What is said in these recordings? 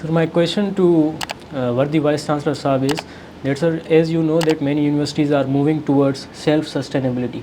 Sir, my question to Worthy Vice Chancellor Saab is that, sir, as you know that many universities are moving towards self-sustainability.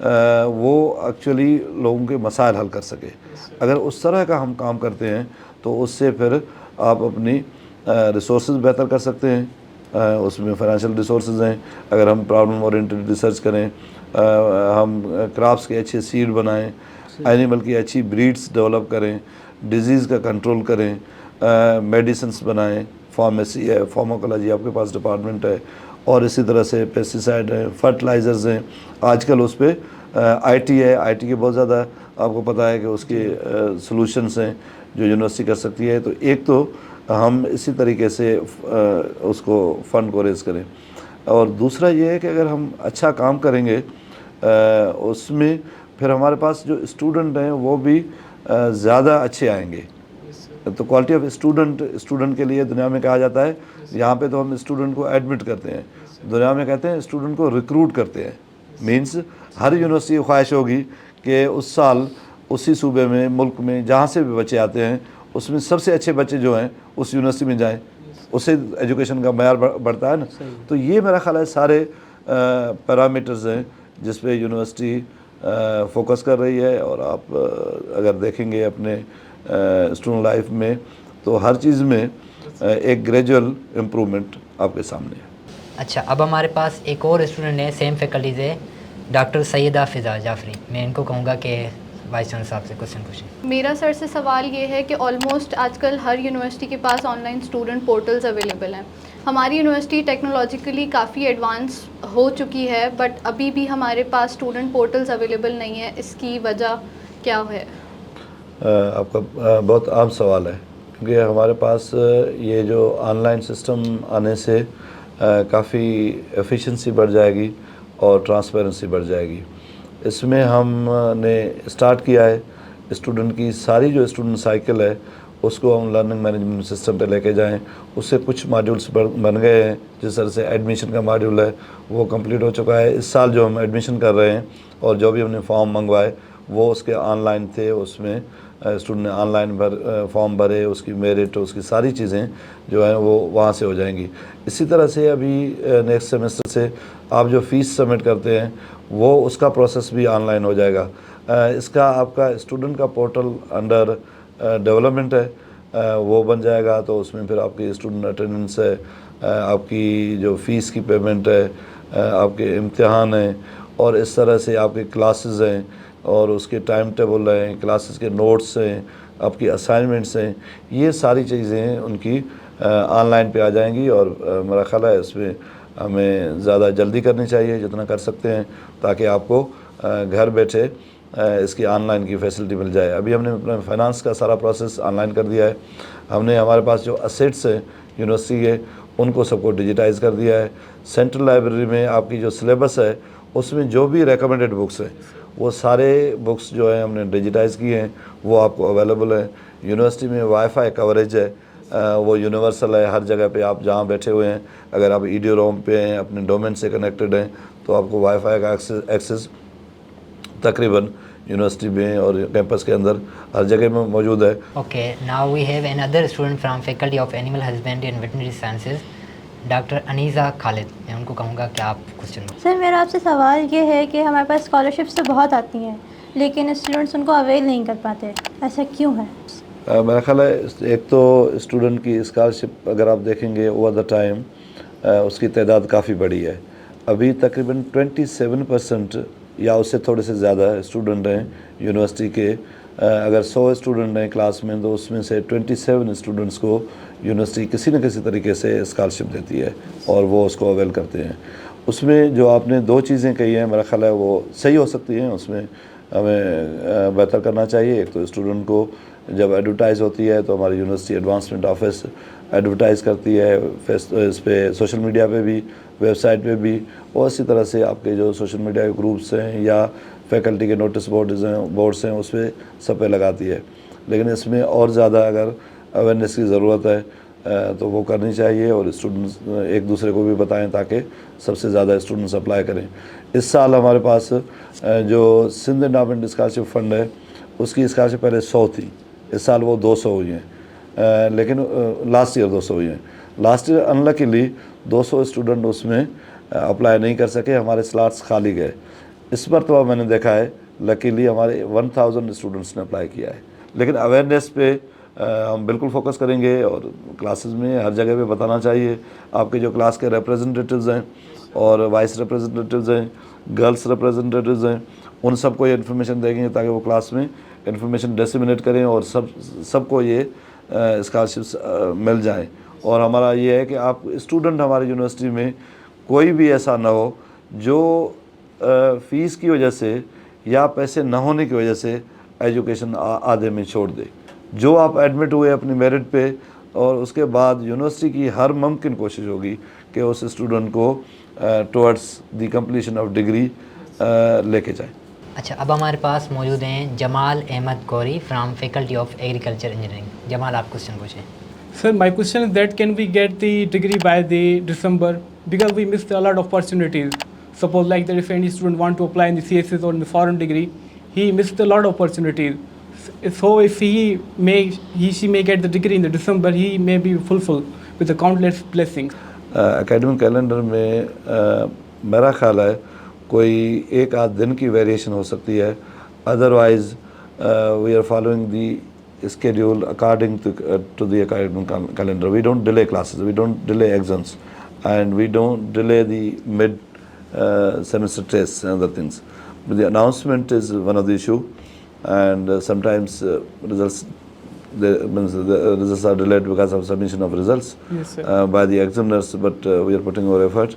وہ actually لوگوں کے مسائل حل کر سکے. اگر اس طرح کا ہم کام کرتے ہیں تو اس سے پھر آپ اپنی ریسورسز بہتر کر سکتے ہیں. اس میں فائنینشیل ریسورسز ہیں. اگر ہم پرابلم اورینٹڈ ریسرچ کریں, ہم کراپس کے اچھے سیڈ بنائیں, اینیمل کی اچھی بریڈز ڈیولپ کریں, ڈیزیز کا کنٹرول کریں, میڈیسنس بنائیں, فارمیسی ہے, فارماکولوجی آپ کے پاس ڈپارٹمنٹ ہے, اور اسی طرح سے پیسٹیسائڈ ہیں, فرٹیلائزرز ہیں. آج کل اس پہ آئی ٹی ہے, آئی ٹی کے بہت زیادہ آپ کو پتہ ہے کہ اس کے سلوشنس ہیں جو یونیورسٹی کر سکتی ہے. تو ایک تو ہم اسی طریقے سے اس کو فنڈ کو ریز کریں, اور دوسرا یہ ہے کہ اگر ہم اچھا کام کریں گے اس میں پھر ہمارے پاس جو اسٹوڈنٹ ہیں وہ بھی زیادہ اچھے آئیں گے. تو کوالٹی آف اسٹوڈنٹ کے لیے دنیا میں کہا جاتا ہے, یہاں پہ تو ہم اسٹوڈنٹ کو ایڈمٹ کرتے ہیں, دنیا میں کہتے ہیں اسٹوڈنٹ کو ریکروٹ کرتے ہیں. مینس ہر یونیورسٹی کی خواہش ہوگی کہ اس سال اسی صوبے میں, ملک میں جہاں سے بھی بچے آتے ہیں اس میں سب سے اچھے بچے جو ہیں اس یونیورسٹی میں جائیں, اس سے ایجوکیشن کا معیار بڑھتا ہے نا. تو یہ میرا خیال ہے سارے پیرامیٹرز ہیں جس پہ یونیورسٹی فوکس کر رہی ہے. اور آپ اگر دیکھیں گے اپنے اسٹوڈنٹ لائف میں تو ہر چیز میں ایک گریجول امپرومنٹ آپ کے سامنے ہے. اچھا, اب ہمارے پاس ایک اور اسٹوڈنٹ ہے سیم فیکلٹی سے, ڈاکٹر سیدہ فضا جعفری. میں ان کو کہوں گا کہ وائس چانسلر صاحب سے کوشچن پوچھیں. میرا سر سے سوال یہ ہے کہ آلموسٹ آج کل ہر یونیورسٹی کے پاس online student portals available ہیں. ہماری یونیورسٹی ٹیکنالوجیکلی کافی ایڈوانس ہو چکی ہے, بٹ ابھی بھی ہمارے پاس اسٹوڈنٹ پورٹلز اویلیبل نہیں ہے. اس کی وجہ کیا ہے؟ آپ کا بہت عام سوال ہے, کیونکہ ہمارے پاس یہ جو آن لائن سسٹم آنے سے کافی ایفیشنسی بڑھ جائے گی اور ٹرانسپیرنسی بڑھ جائے گی. اس میں ہم نے اسٹارٹ کیا ہے اسٹوڈنٹ کی ساری جو اسٹوڈنٹ سائیکل ہے اس کو ہم لرننگ مینجمنٹ سسٹم پہ لے کے جائیں. اس سے کچھ ماڈیولس بن گئے ہیں, جس طرح سے ایڈمیشن کا ماڈیول ہے وہ کمپلیٹ ہو چکا ہے. اس سال جو ہم ایڈمیشن کر رہے ہیں اور جو بھی ہم نے فارم منگوائے وہ اس کے آن لائن تھے. اس میں اسٹوڈنٹ نے آن لائن فارم بھرے, اس کی میرٹ, اس کی ساری چیزیں جو ہیں وہ وہاں سے ہو جائیں گی. اسی طرح سے ابھی نیکسٹ سیمسٹر سے آپ جو فیس سبمٹ کرتے ہیں وہ اس کا پروسیس بھی آن لائن ہو جائے گا. اس کا آپ کا اسٹوڈنٹ کا پورٹل انڈر ڈیولپمنٹ ہے, وہ بن جائے گا. تو اس میں پھر آپ کی اسٹوڈنٹ اٹینڈنس ہے, آپ کی جو فیس کی پیمنٹ ہے, آپ کے امتحان ہیں, اور اس طرح سے آپ کے کلاسز ہیں اور اس کے ٹائم ٹیبل ہیں, کلاسز کے نوٹس ہیں, آپ کی اسائنمنٹس ہیں, یہ ساری چیزیں ان کی آن لائن پہ آ جائیں گی. اور میرا خیال ہے اس میں ہمیں زیادہ جلدی کرنی چاہیے جتنا کر سکتے ہیں, تاکہ آپ کو گھر بیٹھے اس کی آن لائن کی فیسلٹی مل جائے. ابھی ہم نے اپنا فائنانس کا سارا پروسیس آن لائن کر دیا ہے. ہم نے ہمارے پاس جو اسیٹس ہیں یونیورسٹی کے ان کو سب کو ڈیجیٹائز کر دیا ہے. سینٹرل لائبریری میں آپ کی جو سلیبس ہے اس میں جو بھی ریکمنڈیڈ بکس ہیں وہ سارے بکس جو ہیں ہم نے ڈیجیٹائز کیے ہیں, وہ آپ کو اویلیبل ہیں. یونیورسٹی میں وائی فائی کوریج ہے, وہ یونیورسل ہے. ہر جگہ پہ آپ جہاں بیٹھے ہوئے ہیں, اگر آپ ایڈیو روم پہ ہیں, اپنے ڈومین سے کنیکٹڈ ہیں, تو آپ کو وائی فائی کا ایکسیس تقریباً یونیورسٹی میں اور کیمپس کے اندر ہر جگہ میں موجود ہے. Okay, now we have another student from faculty of animal husbandry and veterinary sciences, doctor Aneeza Khalid. میں ان کو کہوں گا کہ آپ کوشچن. سر میرا آپ سے سوال یہ ہے کہ ہمارے پاس اسکالرشپس تو بہت آتی ہیں لیکن اسٹوڈنٹس ان کو اویل نہیں کر پاتے, ایسا کیوں ہے؟ میرا خیال ہے ایک تو اسٹوڈنٹ کی اسکالرشپ اگر آپ دیکھیں گے اوور دا ٹائم اس کی تعداد کافی بڑی ہے. ابھی تقریباً 27% یا اس سے تھوڑے سے زیادہ اسٹوڈنٹ ہیں یونیورسٹی کے. اگر 100 اسٹوڈنٹ ہیں کلاس میں تو اس میں سے 27 اسٹوڈنٹس کو یونیورسٹی کسی نہ کسی طریقے سے اسکالرشپ دیتی ہے اور وہ اس کو اویل کرتے ہیں. اس میں جو آپ نے دو چیزیں کہی ہیں میرا خیال ہے وہ صحیح ہو سکتی ہیں, اس میں ہمیں بہتر کرنا چاہیے. ایک تو اسٹوڈنٹ کو جب ایڈورٹائز ہوتی ہے تو ہماری یونیورسٹی ایڈوانسمنٹ آفس ایڈورٹائز کرتی ہے اس پہ, سوشل میڈیا پہ بھی, ویب سائٹ پہ بھی, اور اسی طرح سے آپ کے جو سوشل میڈیا کے گروپس ہیں یا فیکلٹی کے نوٹس بورڈز ہیں اس پہ سب پہ لگاتی ہے. لیکن اس میں اور زیادہ اگر اویئرنیس کی ضرورت ہے تو وہ کرنی چاہیے, اور اسٹوڈنٹس ایک دوسرے کو بھی بتائیں تاکہ سب سے زیادہ اسٹوڈنٹس اپلائی کریں. اس سال ہمارے پاس جو سندھ انڈاؤمنٹ اسکالرشپ فنڈ ہے اس کی اسکالرشپ پہلے 100 تھی, اس سال وہ 200 ہوئی ہیں, لیکن لاسٹ ایئر 200 ہوئی ہیں. لاسٹ ایئر انلکیلی 200 اسٹوڈنٹ اس میں اپلائی نہیں کر سکے, ہمارے سلاٹس خالی گئے. اس مرتبہ میں نے دیکھا ہے لکیلی ہمارے 1000 اسٹوڈنٹس نے اپلائی کیا ہے. لیکن اویئرنیس پہ ہم بالکل فوکس کریں گے اور کلاسز میں ہر جگہ پہ بتانا چاہیے. آپ کے جو کلاس کے ریپریزنٹیٹیوز ہیں اور وائس ریپریزنٹیٹیوز ہیں, گرلس ریپریزنٹیٹیوز ہیں, ان سب کو یہ انفارمیشن دیں گے تاکہ وہ کلاس میں انفارمیشن ڈسیمنیٹ کریں اور سب کو یہ اسکالرشپس مل جائیں. اور ہمارا یہ ہے کہ آپ اسٹوڈنٹ ہماری یونیورسٹی میں کوئی بھی ایسا نہ ہو جو فیس کی وجہ سے یا پیسے نہ ہونے کی وجہ سے ایجوکیشن آدھے میں چھوڑ دے. جو آپ ایڈمٹ ہوئے اپنی میرٹ پہ, اور اس کے بعد یونیورسٹی کی ہر ممکن کوشش ہوگی کہ اس اسٹوڈنٹ کو towards the completion of degree لے کے جائیں. اچھا, اب ہمارے پاس موجود ہیں Jamal Ahmed Gori from faculty of agriculture engineering. Jamal, آپ کوشچن پوچھیں. Sir, my question is that can we get the degree by the December, because we missed a lot of opportunities. Suppose like that if any student want to apply in the CSS or in the foreign degree, he missed a lot of opportunities. So if she may get the degree in the December, he may be fulfilled with the countless blessings. Academic calendar میں میرا خیال ہے کوئی ایک آدھ دن کی variation ہو سکتی ہے. Otherwise we are following the schedule according to the academic calendar. We don't delay classes, we don't delay exams, and we don't delay the mid semester tests and other things. But the announcement is one of the issue, and sometimes results are delayed because of submission of results by the examiners, but we are putting our effort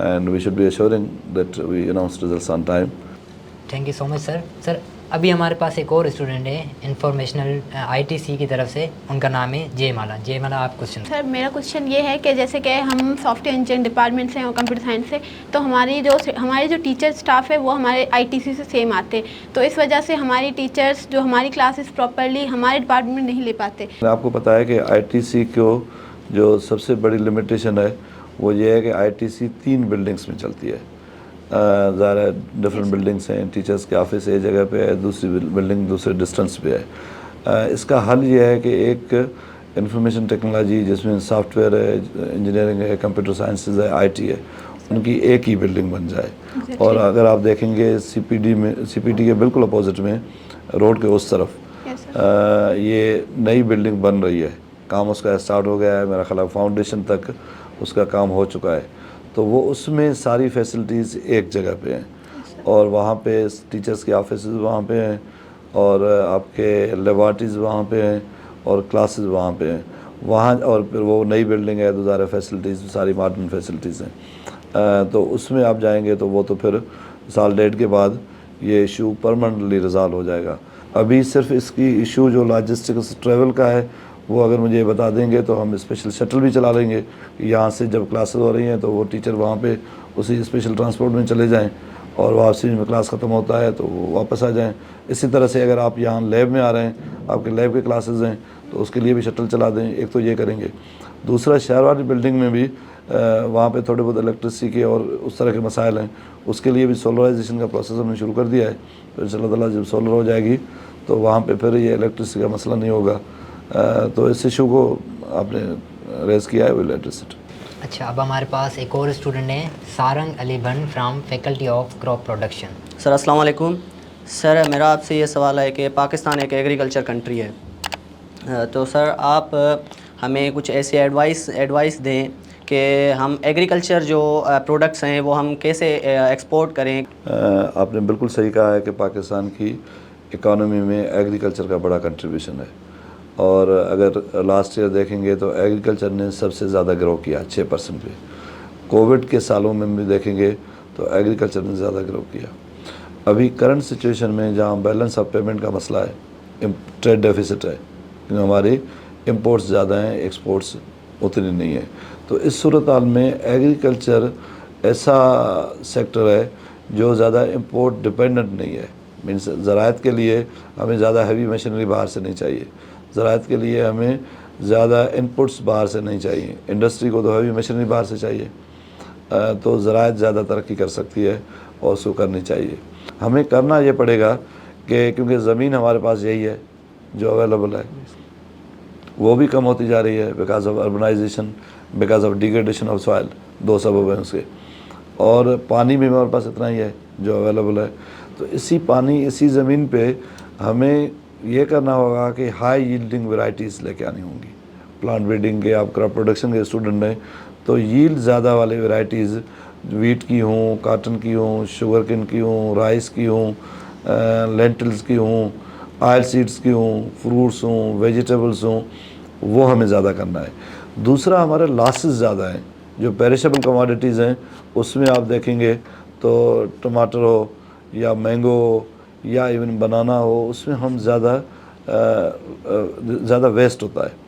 and we should be assuring that we announce results on time. Thank you so much sir. Sir, ابھی ہمارے پاس ایک اور student ہے informational ITC کی طرف سے, ان کا نام ہے جے مالا. جے مالا, آپ کوشچن. سر, میرا کوشچن یہ ہے کہ جیسے کہ ہم سافٹ ویئر انجینئرنگ ڈپارٹمنٹ سے ہیں اور کمپیوٹر سائنس سے, تو ہمارے جو ٹیچر اسٹاف ہے وہ ہمارے ITC سے سیم آتے ہیں, تو اس وجہ سے ہماری ٹیچرس جو ہماری کلاسز پراپرلی ہمارے ڈپارٹمنٹ میں نہیں لے پاتے. آپ کو پتہ ہے کہ ITC کو جو سب سے بڑی لمیٹیشن ہے وہ یہ ہے کہ ITC 3 بلڈنگس میں چلتی ہے. ظاہر ہے ڈفرینٹ بلڈنگس ہیں, ٹیچرس کے آفس ایک جگہ پہ ہے, دوسری بلڈنگ دوسرے ڈسٹنس پہ ہے. اس کا حل یہ ہے کہ ایک انفارمیشن ٹیکنالوجی جس میں سافٹ ویئر ہے, انجینئرنگ ہے, کمپیوٹر سائنسز ہے, IT ہے, ان کی ایک ہی بلڈنگ بن جائے. اور اگر آپ دیکھیں گے CPT کے بالکل اپوزٹ میں روڈ کے اس طرف یہ نئی بلڈنگ بن رہی ہے. کام اس کا اسٹارٹ ہو گیا ہے, میرا خیال فاؤنڈیشن تک اس کا کام ہو چکا ہے. تو وہ اس میں ساری فیسلٹیز ایک جگہ پہ ہیں, اور وہاں پہ ٹیچرس کے آفیسز وہاں پہ ہیں, اور آپ کے لیبارٹریز وہاں پہ ہیں, اور کلاسز وہاں پہ ہیں وہاں. اور پھر وہ نئی بلڈنگ ہے تو ظاہر فیسلٹیز ساری ماڈرن فیسلٹیز ہیں. تو اس میں آپ جائیں گے تو وہ تو پھر سال ڈیڑھ کے بعد یہ ایشو پرماننٹلی ریزالو ہو جائے گا. ابھی صرف اس کی ایشو جو لاجسٹکس ٹریول کا ہے وہ اگر مجھے بتا دیں گے تو ہم اسپیشل شٹل بھی چلا لیں گے. یہاں سے جب کلاسز ہو رہی ہیں تو وہ ٹیچر وہاں پہ اسی اسپیشل ٹرانسپورٹ میں چلے جائیں, اور واپسی میں کلاس ختم ہوتا ہے تو وہ واپس آ جائیں. اسی طرح سے اگر آپ یہاں لیب میں آ رہے ہیں, آپ کے لیب کے کلاسز ہیں, تو اس کے لیے بھی شٹل چلا دیں. ایک تو یہ کریں گے. دوسرا, شہر والی بلڈنگ میں بھی وہاں پہ تھوڑے بہت الیکٹرسٹی کے اور اس طرح کے مسائل ہیں, اس کے لیے بھی سولرائزیشن کا پروسیس ہم نے شروع کر دیا ہے. تو ان شاء اللہ تعالیٰ جب سولر ہو جائے گی تو وہاں پہ پھر یہ الیکٹرسٹی کا مسئلہ نہیں ہوگا. تو اس ایشو کو آپ نے ریز کیا ہے, ویل ایڈریس اٹ. اچھا, اب ہمارے پاس ایک اور اسٹوڈنٹ ہیں Sarang Ali Bin from faculty of crop production. Sir السلام علیکم. سر, میرا آپ سے یہ سوال ہے کہ پاکستان ایک ایگریکلچر کنٹری ہے, تو سر آپ ہمیں کچھ ایسی ایڈوائس دیں کہ ہم ایگریکلچر جو پروڈکٹس ہیں وہ ہم کیسے ایکسپورٹ کریں. آپ نے بالکل صحیح کہا ہے کہ پاکستان کی اکانومی میں ایگریکلچر کا بڑا کنٹریبیوشن ہے, اور اگر لاسٹ ایئر دیکھیں گے تو ایگریکلچر نے سب سے زیادہ گرو کیا 6% پہ. کووڈ کے سالوں میں بھی دیکھیں گے تو ایگریکلچر نے زیادہ گرو کیا. ابھی کرنٹ سچویشن میں جہاں بیلنس آف پیمنٹ کا مسئلہ ہے, ٹریڈ ڈیفیسٹ ہے, کیونکہ ہماری امپورٹس زیادہ ہیں, ایکسپورٹس اتنی نہیں ہیں. تو اس صورتحال میں ایگریکلچر ایسا سیکٹر ہے جو زیادہ امپورٹ ڈپینڈنٹ نہیں ہے. مینس زراعت کے لیے ہمیں زیادہ ہیوی مشینری باہر سے نہیں چاہیے, زراعت کے لیے ہمیں زیادہ انپٹس باہر سے نہیں چاہیے. انڈسٹری کو تو ہیوی مشینری باہر سے چاہیے. تو زراعت زیادہ ترقی کر سکتی ہے اور اس کو کرنی چاہیے. ہمیں کرنا یہ پڑے گا کہ کیونکہ زمین ہمارے پاس یہی ہے جو اویلیبل ہے, وہ بھی کم ہوتی جا رہی ہے because of urbanization, because of degradation of soil. 2 سبب ہیں اس کے, اور پانی بھی ہمارے پاس اتنا ہی ہے. جو اویلیبل ہے. تو اسی پانی اسی زمین پہ ہمیں یہ کرنا ہوگا کہ ہائی ییلڈنگ ورائٹیز لے کے آنی ہوں گی. پلانٹ بریڈنگ کے آپ کراپ پروڈکشن کے اسٹوڈنٹ ہیں تو ییلڈ زیادہ والے ورائٹیز ویٹ کی ہوں, کاٹن کی ہوں, شوگر کین کی ہوں, رائس کی ہوں, لینٹلز کی ہوں, آئل سیڈز کی ہوں, فروٹس ہوں, ویجیٹیبلز ہوں, وہ ہمیں زیادہ کرنا ہے. دوسرا ہمارے لاسز زیادہ ہیں جو پیرشیبل کموڈیٹیز ہیں, اس میں آپ دیکھیں گے تو ٹماٹر ہو یا مینگو ہو یا ایون بنانا ہو, اس میں ہم زیادہ ویسٹ ہوتا ہے.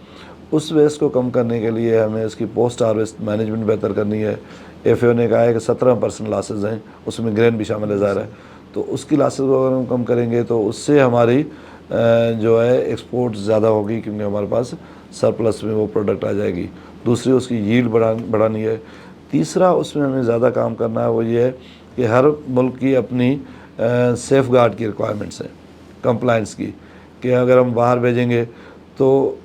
اس ویسٹ کو کم کرنے کے لیے ہمیں اس کی پوسٹ ہارویسٹ مینجمنٹ بہتر کرنی ہے. ایف اے او نے کہا ہے کہ 17% لاسز ہیں, اس میں گرین بھی شامل ہے ظاہر ہے, تو اس کی لاسز کو اگر ہم کم کریں گے تو اس سے ہماری جو ہے ایکسپورٹ زیادہ ہوگی, کیونکہ ہمارے پاس سرپلس میں وہ پروڈکٹ آ جائے گی. دوسری اس کی ییلڈ بڑھانی ہے. تیسرا اس میں ہمیں زیادہ کام کرنا ہے, وہ یہ ہے کہ ہر ملک کی اپنی سیف گارڈ کی ریکوائرمنٹس ہیں, کمپلائنس کی, کہ اگر ہم باہر بھیجیں گے تو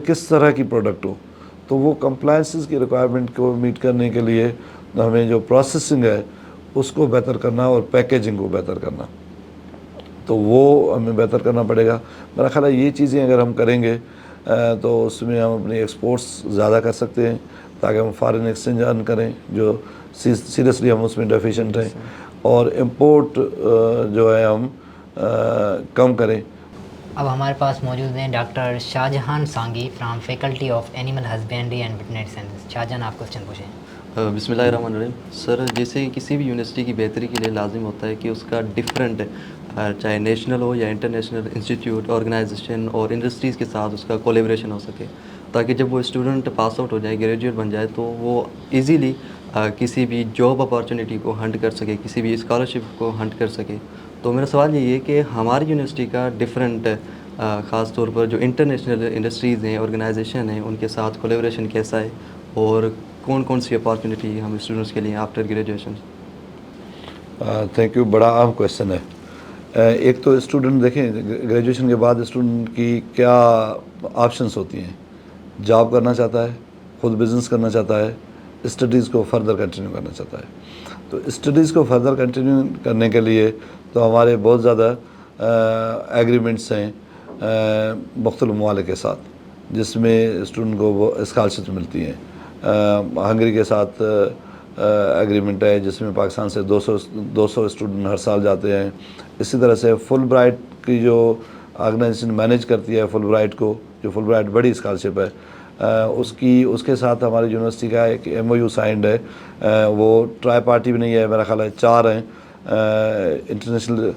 کس طرح کی پروڈکٹ ہو. تو وہ کمپلائنسز کی ریکوائرمنٹ کو میٹ کرنے کے لیے ہمیں جو پروسیسنگ ہے اس کو بہتر کرنا اور پیکیجنگ کو بہتر کرنا, تو وہ ہمیں بہتر کرنا پڑے گا. میرا خیال ہے یہ چیزیں اگر ہم کریں گے تو اس میں ہم اپنی ایکسپورٹس زیادہ کر سکتے ہیں, تاکہ ہم فارن ایکسچینج ارن کریں, جو سیریسلی ہم اس میں ڈیفیشینٹ ہیں, اور امپورٹ جو ہے ہم کم کریں. اب ہمارے پاس موجود ہیں doctor Shahjahan Sanghi from faculty of animal husbandry and veterinary sciences. Shahjahan, آپ کوشچن پوچھیں. بسم اللہ الرحمن الرحیم. سر, جیسے کسی بھی یونیورسٹی کی بہتری کے لیے لازم ہوتا ہے کہ اس کا ڈفرینٹ, چاہے نیشنل ہو یا انٹرنیشنل انسٹیٹیوٹ, آرگنائزیشن اور انڈسٹریز کے ساتھ اس کا کولیبریشن ہو سکے, تاکہ جب وہ اسٹوڈنٹ پاس آؤٹ ہو جائے, گریجویٹ بن جائے, تو وہ ایزیلی کسی بھی جاب اپارچونیٹی کو ہنٹ کر سکے, کسی بھی اسکالرشپ کو ہنٹ کر سکے. تو میرا سوال یہ ہے کہ ہماری یونیورسٹی کا ڈفرینٹ, خاص طور پر جو انٹرنیشنل انڈسٹریز ہیں, آرگنائزیشن ہیں, ان کے ساتھ کولیبریشن کیسا ہے, اور کون کون سی اپارچونیٹی ہم اسٹوڈنٹس کے لیے آفٹر گریجویشن؟ Thank you. بڑا اہم کویشچن ہے. ایک تو اسٹوڈنٹ دیکھیں, گریجویشن کے بعد اسٹوڈنٹ کی کیا آپشنس ہوتی ہیں. جاب کرنا چاہتا ہے, خود بزنس کرنا چاہتا ہے, اسٹڈیز کو فردر کنٹینیو کرنا چاہتا ہے. تو اسٹڈیز کو فردر کنٹینیو کرنے کے لیے تو ہمارے بہت زیادہ ایگریمنٹس ہیں مختلف ممالک کے ساتھ, جس میں اسٹوڈنٹ کو وہ اسکالرشپ ملتی ہیں. ہنگری کے ساتھ ایگریمنٹ ہے, جس میں پاکستان سے 200 اسٹوڈنٹ ہر سال جاتے ہیں. اسی طرح سے فل برائٹ کی جو آرگنائزیشن مینیج کرتی ہے فل برائٹ کو, جو فل برائٹ بڑی اسکالرشپ ہے, اس کے ساتھ ہماری یونیورسٹی کا ایک MOU سائنڈ ہے. وہ ٹرائی پارٹی بھی نہیں ہے, میرا خیال ہے 4 ہیں. International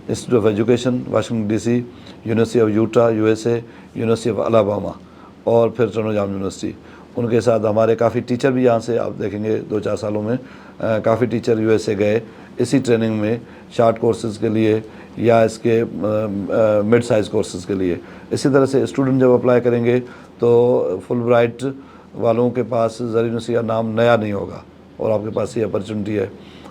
institute of education Washington DC, university of یوٹا USA, university of Alabama, اور پھر ٹرنو جام یونیورسٹی. ان کے ساتھ ہمارے کافی ٹیچر بھی یہاں سے, آپ دیکھیں گے 2-4 سالوں میں کافی ٹیچر USA گئے اسی ٹریننگ میں, شارٹ کورسز کے لیے یا اس کے مڈ سائز کورسز کے لیے. اسی طرح سے اسٹوڈنٹ جب اپلائی کریں گے تو فل برائٹ والوں کے پاس زرعی یونیورسٹی کا نام نیا نہیں ہوگا, اور آپ کے پاس یہ اپرچونٹی ہے.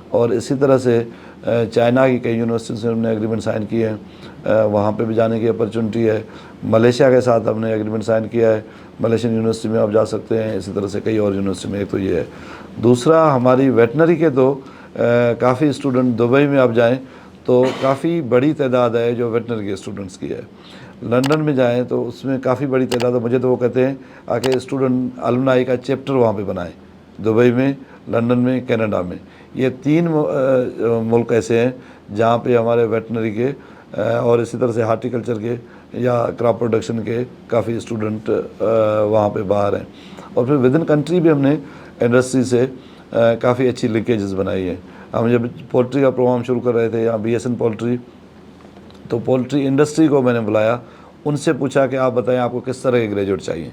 اور اسی طرح سے چائنا کی کئی یونیورسٹی سے ہم نے ایگریمنٹ سائن کیے ہیں, وہاں پہ بھی جانے کی اپرچونٹی ہے. ملیشیا کے ساتھ ہم نے ایگریمنٹ سائن کیا ہے, ملیشین یونیورسٹی میں آپ جا سکتے ہیں. اسی طرح سے کئی اور یونیورسٹی میں, ایک تو یہ ہے. دوسرا ہماری ویٹنری کے تو کافی اسٹوڈنٹ, دبئی میں آپ جائیں تو کافی بڑی تعداد ہے جو ویٹنری کے اسٹوڈنٹس کی ہے. لندن میں جائیں تو اس میں کافی بڑی تعداد ہے. مجھے تو وہ کہتے ہیں آ کے اسٹوڈنٹ المنائی کا چیپٹر وہاں پہ بنائیں, دبئی میں, لندن میں, کینیڈا میں. یہ 3 ملک ایسے ہیں جہاں پہ ہمارے ویٹنری کے اور اسی طرح سے ہارٹیکلچر کے یا کراپ پروڈکشن کے کافی اسٹوڈنٹ وہاں پہ باہر ہیں. اور پھر ود ان کنٹری بھی ہم نے انڈسٹری سے کافی اچھی لنکیجز بنائی ہیں. ہم جب پولٹری کا پروگرام شروع کر رہے تھے یا BSN پولٹری, تو پولٹری انڈسٹری کو میں نے بلایا, ان سے پوچھا کہ آپ بتائیں آپ کو کس طرح کے گریجویٹ چاہیے.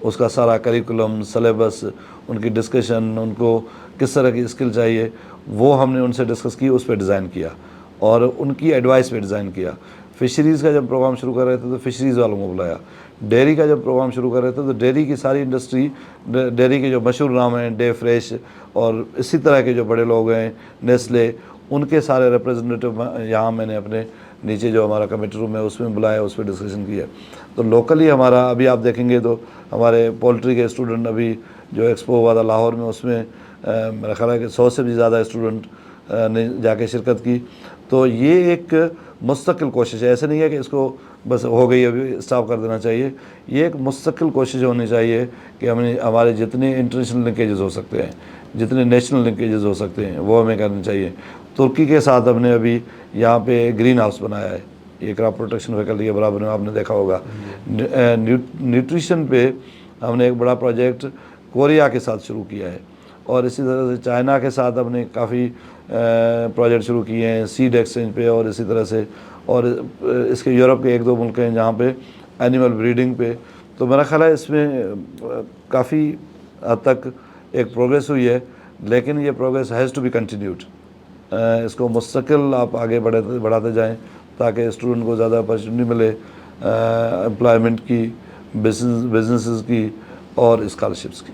اس کا سارا کریکولم, سلیبس, ان کی ڈسکشن, ان کو کس طرح کی اسکل چاہیے, وہ ہم نے ان سے ڈسکس کی, اس پہ ڈیزائن کیا اور ان کی ایڈوائس پہ ڈیزائن کیا. فشریز کا جب پروگرام شروع کر رہے تھے تو فشریز والوں کو بلایا. ڈیری کا جب پروگرام شروع کر رہے تھے تو ڈیری کی ساری انڈسٹری, ڈیری کے جو مشہور نام ہیں ڈے فریش اور اسی طرح کے جو بڑے لوگ ہیں نیسلے, ان کے سارے ریپریزنٹیٹیو یہاں میں نے اپنے نیچے جو ہمارا کمیٹی روم ہے اس میں بلایا, اس پہ ڈسکشن کیا. تو لوکلی ہمارا ابھی آپ دیکھیں گے تو ہمارے پولٹری کے اسٹوڈنٹ ابھی جو ایکسپو ہوا تھا لاہور میں, اس میں میرا خیال ہے کہ 100 سے بھی زیادہ اسٹوڈنٹ نے جا کے شرکت کی. تو یہ ایک مستقل کوشش ہے, ایسے نہیں ہے کہ اس کو بس ہو گئی ابھی اسٹاپ کر دینا چاہیے. یہ ایک مستقل کوشش ہونی چاہیے کہ ہمارے جتنے انٹرنیشنل لنکیجز ہو سکتے ہیں, جتنے نیشنل لنکیجز ہو سکتے ہیں وہ ہمیں کرنے چاہیے. ترکی کے ساتھ ہم نے ابھی یہاں پہ گرین ہاؤس بنایا ہے, یہ کراپ پروٹیکشن فیکلٹی کے برابر میں آپ نے دیکھا ہوگا. نیوٹریشن پہ ہم نے ایک بڑا پروجیکٹ کوریا کے ساتھ شروع کیا ہے, اور اسی طرح سے چائنا کے ساتھ ہم نے کافی پروجیکٹ شروع کیے ہیں سیڈ ایکسچینج پہ, اور اسی طرح سے اور اس کے یورپ کے 1-2 ملک ہیں جہاں پہ اینیمل بریڈنگ پہ. تو میرا خیال ہے اس میں کافی حد تک ایک پروگریس ہوئی ہے, لیکن یہ progress has to be continued. اس کو مستقل آپ آگے بڑھاتے جائیں تاکہ اسٹوڈنٹ کو زیادہ اپرچونیٹی ملے امپلائمنٹ کی, بزنسز کی اور اسکالرشپس کی.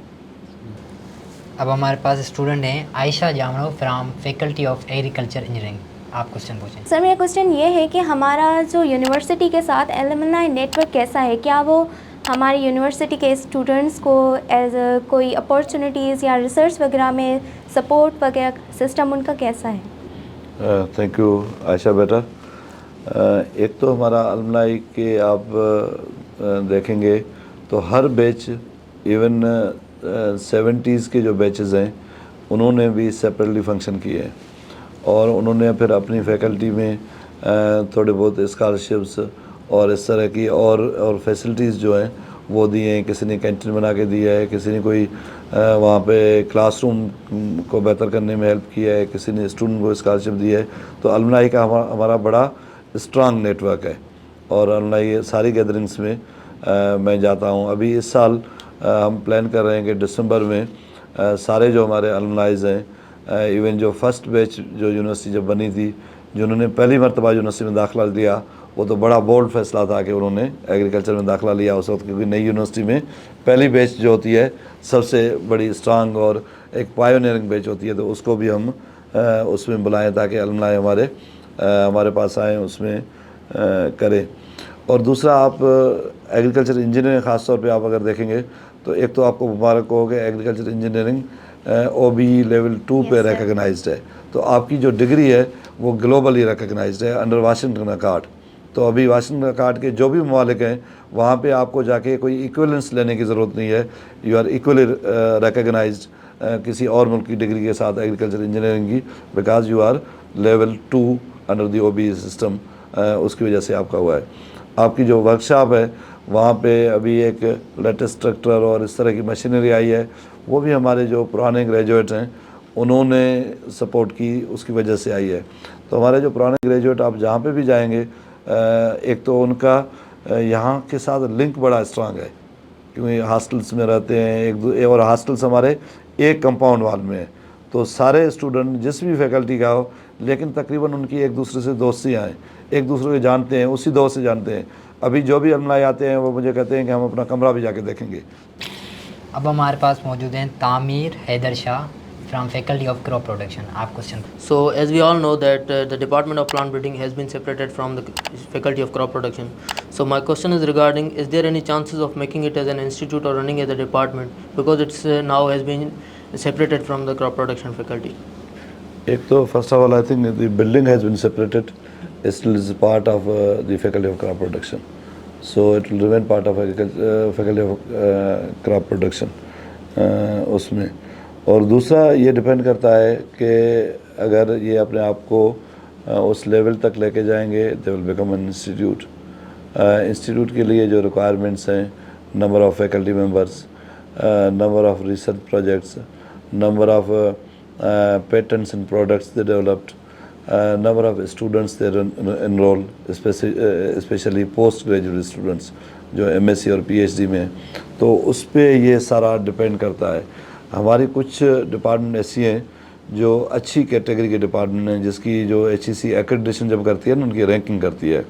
اب ہمارے پاس اسٹوڈنٹ ہیں Ayesha Jamro from faculty of agriculture engineering. آپ کوشچن پوچھیں. سر میرا کوشچن یہ ہے کہ ہمارا جو یونیورسٹی کے ساتھ ایلومنائی نیٹ ورک کیسا ہے, کیا وہ ہماری یونیورسٹی کے اسٹوڈنٹس کو ایز کوئی اپارچونیٹیز یا ریسرچ وغیرہ میں سپورٹ وغیرہ سسٹم ان کا کیسا ہے؟ تھینک یو عائشہ بیٹا. ایک تو ہمارا المنائی کے آپ دیکھیں گے تو ہر بیچ ایون 70s کے جو بیچز ہیں انہوں نے بھی سیپریٹلی فنکشن کیے ہیں, اور انہوں نے پھر اپنی فیکلٹی میں تھوڑے بہت اسکالرشپس اور اس طرح کی اور فیسلٹیز جو ہیں وہ دی ہیں. کسی نے کینٹین بنا کے دیا ہے, کسی نے کوئی وہاں پہ کلاس روم کو بہتر کرنے میں ہیلپ کیا ہے, کسی نے اسٹوڈنٹ کو اسکالرشپ دی ہے. تو المنائی کا ہمارا بڑا اسٹرانگ نیٹ ورک ہے, اور المنائی ساری گیدرنگس میں میں جاتا ہوں. ابھی اس سال ہم پلان کر رہے ہیں کہ دسمبر میں سارے جو ہمارے المنائز ہیں, ایون جو فرسٹ بیچ جو یونیورسٹی جب بنی تھی, جنہوں نے پہلی مرتبہ یونیورسٹی میں داخلہ لیا, وہ تو بڑا بولڈ فیصلہ تھا کہ انہوں نے ایگریکلچر میں داخلہ لیا اس وقت, کیونکہ نئی یونیورسٹی میں پہلی بیچ جو ہوتی ہے سب سے بڑی اسٹرانگ اور ایک پائیونیئرنگ بیچ ہوتی ہے. تو اس کو بھی ہم اس میں بلائیں تاکہ المنائی ہمارے پاس آئیں, اس میں کریں. اور دوسرا آپ ایگریکلچر انجینئرنگ خاص طور پہ آپ اگر دیکھیں گے تو ایک تو آپ کو مبارک ہو کہ ایگریکلچر انجینئرنگ OBE لیول 2 پہ ریکگنائزڈ ہے. تو آپ کی جو ڈگری ہے وہ گلوبلی ریکگنائزڈ ہے انڈر واشنگٹن اکارڈ. تو ابھی واشنگٹن اکارڈ کے جو بھی ممالک ہیں وہاں پہ آپ کو جا کے کوئی ایکویلنس لینے کی ضرورت نہیں ہے, یو آر ایکولی ریکگنائزڈ کسی اور ملک کی ڈگری کے ساتھ ایگریکلچر انجینئرنگ کی, because you are level 2 under the OBE system. اس کی وجہ سے آپ کا ہوا ہے. آپ کی جو ورکشاپ ہے وہاں پہ ابھی ایک لیٹسٹ ٹریکٹر اور اس طرح کی مشینری آئی ہے, وہ بھی ہمارے جو پرانے گریجویٹ ہیں انہوں نے سپورٹ کی, اس کی وجہ سے آئی ہے. تو ہمارے جو پرانے گریجویٹ آپ جہاں پہ بھی جائیں گے, ایک تو ان کا یہاں کے ساتھ لنک بڑا اسٹرانگ ہے, کیونکہ ہاسٹلس میں رہتے ہیں اور ہاسٹلس ہمارے ایک کمپاؤنڈ وال میں ہیں. تو سارے اسٹوڈنٹ جس بھی فیکلٹی کا ہو, لیکن تقریباً ان کی ایک دوسرے سے دوستیاں ہیں, ایک دوسرے کو جانتے ہیں, اسی دور سے جانتے ہیں. ابھی جو بھی المنائی آتے ہیں وہ مجھے کہتے ہیں کہ ہم اپنا کمرہ بھی جا کے دیکھیں گے. اب ہمارے پاس موجود ہیں Tameer Haider Shah from faculty of crop production. آپ question. So as we all know that the Department of Plant Breeding has been separated from the Faculty of Crop Production. So my question is regarding, is there any chances of making it as an institute or running as a department, because it's now has been separated from the crop production faculty? ایک تو first of all I think the building has been separated, still is part of the faculty of crop production, so it will remain part of faculty of crop production اس میں. اور دوسرا یہ depend کرتا ہے کہ اگر یہ اپنے آپ کو اس لیول تک لے کے جائیں گے, they will become an institute. Institute کے لیے جو ریکوائرمنٹس ہیں, number of faculty members, number of research projects, number of patents and products they developed, number of students they enroll, especially post graduate students جو MSc اور PhD میں. تو اس پہ یہ سارا ڈپینڈ کرتا ہے. ہماری کچھ ڈپارٹمنٹ ایسی ہیں جو اچھی کیٹیگری کے ڈپارٹمنٹ ہیں, جس کی جو HEC ایکریڈیشن جب کرتی ہے نا, ان کی رینکنگ کرتی ہے.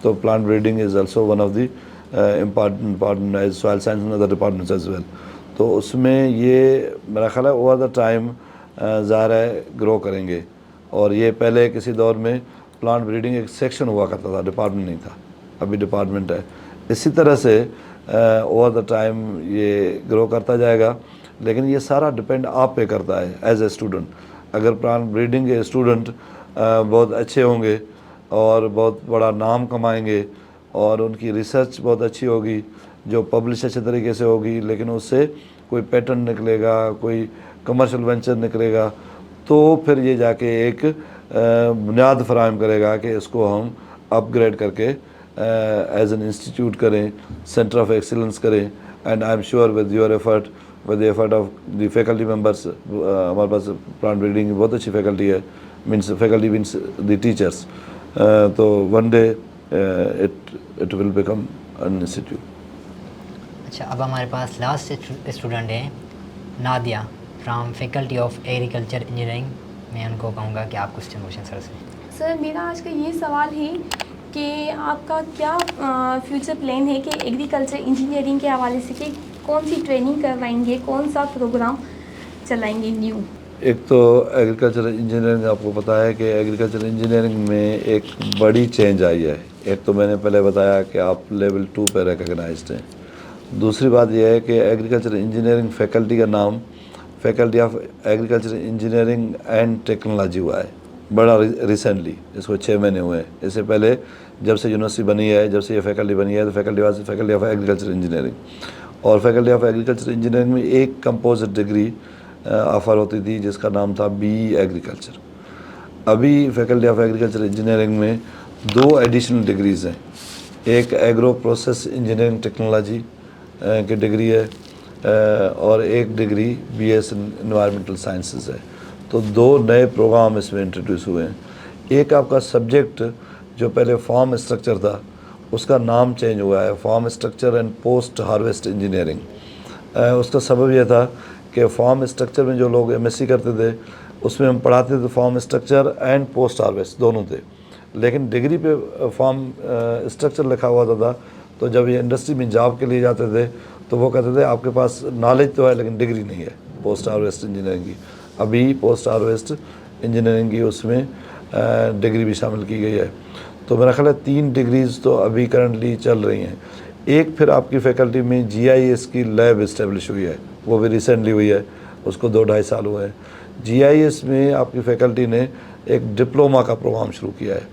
تو plant breeding is also one of the important department as soil science and other departments as well. تو اس میں یہ میرا خیال ہے اوور دا ٹائم ظاہر ہے گرو کریں گے. اور یہ پہلے کسی دور میں پلانٹ بریڈنگ ایک سیکشن ہوا کرتا تھا, ڈپارٹمنٹ نہیں تھا, ابھی ڈپارٹمنٹ ہے. اسی طرح سے اوور دا ٹائم یہ گرو کرتا جائے گا, لیکن یہ سارا ڈپینڈ آپ پہ کرتا ہے ایز اے اسٹوڈنٹ. اگر پلانٹ بریڈنگ کے اسٹوڈنٹ بہت اچھے ہوں گے اور بہت بڑا نام کمائیں گے اور ان کی ریسرچ بہت اچھی ہوگی جو پبلش اچھے طریقے سے ہوگی، لیکن اس سے کوئی پیٹرن نکلے گا، کوئی کمرشل وینچر نکلے گا، تو پھر یہ جا کے ایک بنیاد فراہم کرے گا کہ اس کو ہم اپ گریڈ کر کے ایز این انسٹیٹیوٹ کریں، سینٹر آف ایکسیلنس کریں. And I am sure with your effort, with the effort of the faculty members, ہمارے پاس پلانٹ بریڈنگ کی بہت اچھی فیکلٹی ہے، means faculty means the teachers, تو one day it will become an institute. اچھا، اب ہمارے پاس لاسٹ اسٹوڈنٹ ہیں Nadia from faculty of agriculture engineering. میں ان کو کہوں گا کہ آپ کچھ پوچھیں سر سے. سر میرا آج کا یہ سوال ہے کہ آپ کا کیا فیوچر پلان ہے کہ ایگریکلچر انجینئرنگ کے حوالے سے کہ کون سی ٹریننگ کروائیں گے، کون سا پروگرام چلائیں گے نیو؟ ایک تو ایگریکلچر انجینئرنگ، آپ کو پتہ ہے کہ ایگریکلچر انجینئرنگ میں ایک بڑی چینج آئی ہے. ایک تو میں نے پہلے بتایا کہ آپ لیول 2 پہ ریکگنائزڈ ہیں. دوسری بات یہ ہے کہ ایگریکلچر انجینئرنگ فیکلٹی کا نام faculty of agriculture engineering and technology ہوا ہے بڑا ریسنٹلی، اس کو 6 مہینے ہوئے ہیں. اس سے پہلے جب سے یونیورسٹی بنی ہے، جب سے یہ فیکلٹی بنی ہے، تو فیکلٹی آف ایگریکلچر انجینئرنگ. اور فیکلٹی آف ایگریکلچر انجینئرنگ میں ایک کمپوزٹ ڈگری آفر ہوتی تھی جس کا نام تھا بی ایگریکلچر. ابھی فیکلٹی آف ایگریکلچر انجینئرنگ میں 2 ایڈیشنل ڈگریز ہیں. ایک ایگرو پروسیس انجینئرنگ ٹیکنالوجی کی ڈگری ہے اور ایک degree B S environmental sciences ہے. تو 2 نئے پروگرام اس میں انٹروڈیوس ہوئے ہیں. ایک آپ کا سبجیکٹ جو پہلے فارم اسٹرکچر تھا اس کا نام چینج ہوا ہے، farm structure and post harvest engineering. اس کا سبب یہ تھا کہ فارم اسٹرکچر میں جو لوگ ایم ایس سی کرتے تھے اس میں ہم پڑھاتے تھے form structure and post harvest دونوں تھے، لیکن ڈگری پہ فارم اسٹرکچر لکھا ہوا تھا. تو جب یہ انڈسٹری میں جاب کے لیے جاتے تھے تو وہ کہتے تھے آپ کے پاس نالج تو ہے لیکن ڈگری نہیں ہے پوسٹ ہارویسٹ انجینئرنگ کی. ابھی پوسٹ ہارویسٹ انجینئرنگ کی اس میں ڈگری بھی شامل کی گئی ہے. تو میرا خیال ہے 3 ڈگریز تو ابھی کرنٹلی چل رہی ہیں. ایک پھر آپ کی فیکلٹی میں جی آئی ایس کی لیب اسٹیبلش ہوئی ہے، وہ بھی ریسنٹلی ہوئی ہے، اس کو 2-2.5 سال ہوئے ہیں. جی آئی ایس میں آپ کی فیکلٹی نے ایک ڈپلوما کا پروگرام شروع کیا ہے،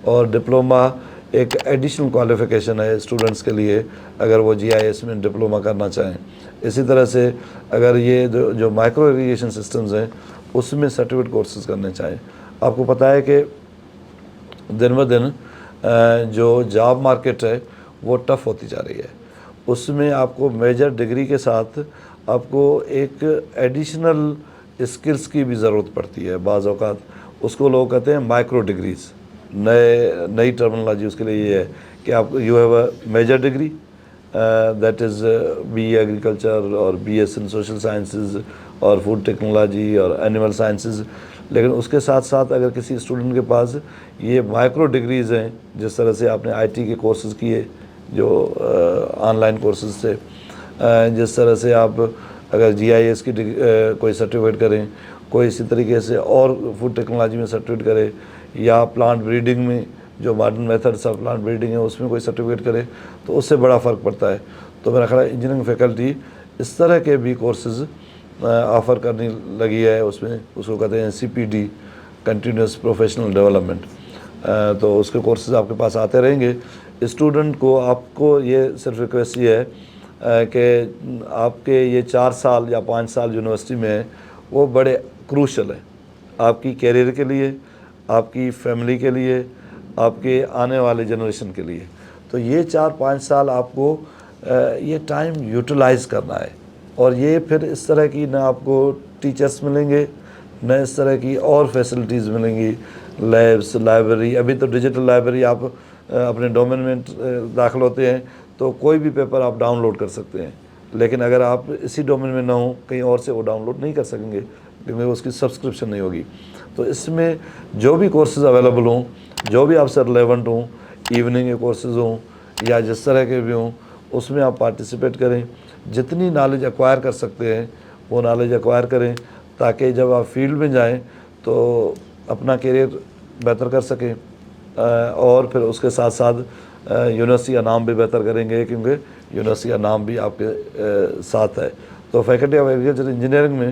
اور ڈپلوما ایک ایڈیشنل کوالیفیکیشن ہے اسٹوڈنٹس کے لیے اگر وہ جی آئی ایس میں ڈپلوما کرنا چاہیں. اسی طرح سے اگر یہ جو مائکرو اریگیشن سسٹمز ہیں اس میں سرٹیفکیٹ کورسز کرنے چاہیں. آپ کو پتہ ہے کہ دن بہ دن جو جاب مارکیٹ ہے وہ ٹف ہوتی جا رہی ہے. اس میں آپ کو میجر ڈگری کے ساتھ آپ کو ایک ایڈیشنل اسکلس کی بھی ضرورت پڑتی ہے. بعض اوقات اس کو لوگ کہتے ہیں مائکرو ڈگریز. نئی ٹرمنالوجی اس کے لیے یہ ہے کہ آپ you have a major degree that is B agriculture اور B S in social sciences اور فوڈ ٹیکنالوجی اور اینیمل سائنسز، لیکن اس کے ساتھ ساتھ اگر کسی اسٹوڈنٹ کے پاس یہ مائکرو ڈگریز ہیں، جس طرح سے آپ نے آئی ٹی کے کورسز کیے جو آن لائن کورسز تھے، جس طرح سے آپ اگر جی آئی ایس کی کوئی سرٹیفکیٹ کریں، کوئی اسی طریقے سے اور فوڈ ٹیکنالوجی میں سرٹیفکیٹ کرے، یا پلانٹ بریڈنگ میں جو modern methods of plant breeding ہے اس میں کوئی سرٹیفکیٹ کرے، تو اس سے بڑا فرق پڑتا ہے. تو میرا خیال ہے انجینئرنگ فیکلٹی اس طرح کے بھی کورسز آفر کرنے لگی ہے. اس میں اس کو کہتے ہیں C P D, continuous professional development. تو اس کے کورسز آپ کے پاس آتے رہیں گے. اسٹوڈنٹ کو آپ کو یہ صرف ریکویسٹ یہ ہے کہ آپ کے یہ 4 سال یا 5 سال یونیورسٹی میں وہ بڑے کروشل ہیں آپ کی کیریئر کے لیے، آپ کی فیملی کے لیے، آپ کے آنے والے جنریشن کے لیے. تو یہ 4-5 سال آپ کو یہ ٹائم یوٹیلائز کرنا ہے. اور یہ پھر اس طرح کی نہ آپ کو ٹیچرس ملیں گے، نہ اس طرح کی اور فیسلٹیز ملیں گی، لیبس، لائبریری. ابھی تو ڈیجیٹل لائبریری آپ اپنے ڈومین میں داخل ہوتے ہیں تو کوئی بھی پیپر آپ ڈاؤن لوڈ کر سکتے ہیں، لیکن اگر آپ اسی ڈومین میں نہ ہوں کہیں اور سے وہ ڈاؤن لوڈ نہیں کر سکیں گے کیونکہ اس کی سبسکرپشن نہیں ہوگی. تو اس میں جو بھی کورسز اویلیبل ہوں، جو بھی آپ سے ریلیونٹ ہوں، ایوننگ کے کورسز ہوں یا جس طرح کے بھی ہوں، اس میں آپ پارٹیسپیٹ کریں. جتنی نالج ایکوائر کر سکتے ہیں وہ نالج ایکوائر کریں تاکہ جب آپ فیلڈ میں جائیں تو اپنا کیریئر بہتر کر سکیں، اور پھر اس کے ساتھ ساتھ یونیورسٹی کا نام بھی بہتر کریں گے کیونکہ یونیورسٹی کا نام بھی آپ کے ساتھ ہے. تو فیکلٹی آف ایگریکلچر انجینئرنگ میں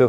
V,